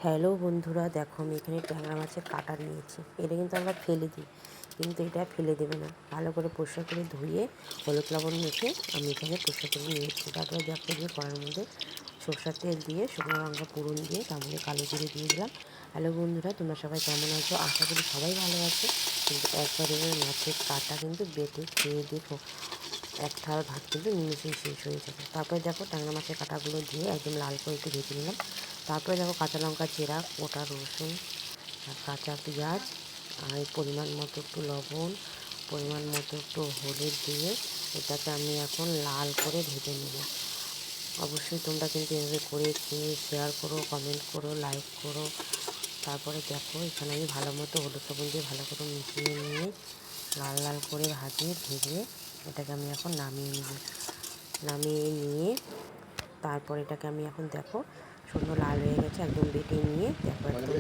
Hello বন্ধুরা, দেখো আমি এখানে ট্যাংরা মাছের কাটা নিয়েছি। এটা কিন্তু আমরা ফেলে দিই, কিন্তু এটা ফেলে দেবে না। ভালো করে পরিষ্কার করে ধুয়ে হলুদ লবণ মেখে আমি এখানে পরিষ্কার করে নিয়েছি। তারপরে দেখো যে কড়ার মধ্যে সরষের তেল দিয়ে শুকনো লঙ্কা ফোড়ন দিয়ে তার মধ্যে কালো জিরে দিয়ে দিলাম। হ্যালো বন্ধুরা, তোমরা সবাই কেমন আছো? আশা করি সবাই ভালো আছো। কিন্তু একবারে মাছের কাটা কিন্তু বেটে খেয়ে দেখো, এক থাল ভাত কিন্তু নিমেষেই শেষ হয়ে যাবে। তারপরে দেখো ট্যাংরা মাছের কাঁটাগুলো দিয়ে একদম লাল করে একটু ভেজে নিলাম। তারপরে দেখো কাঁচা লঙ্কা চেরা, গোটা রসুন আর কাঁচা পেঁয়াজ আর পরিমাণ মতো একটু লবণ, পরিমাণ মতো একটু হলুদ দিয়ে এটাকে আমি এখন লাল করে ভেজে নেব। অবশ্যই তোমরা কিন্তু এভাবে করে খেয়ে শেয়ার করো, কমেন্ট করো, লাইক করো। তারপরে দেখো এখানে আমি ভালো মতো হলুদ লবণ দিয়ে ভালো করে মিশিয়ে নিয়ে লাল লাল করে ভেজে এটাকে আমি এখন নামিয়ে নিয়ে তারপর এটাকে আমি এখন দেখো সুন্দর লাল হয়ে গেছে, একদম বেটে নিয়ে দেখো একদম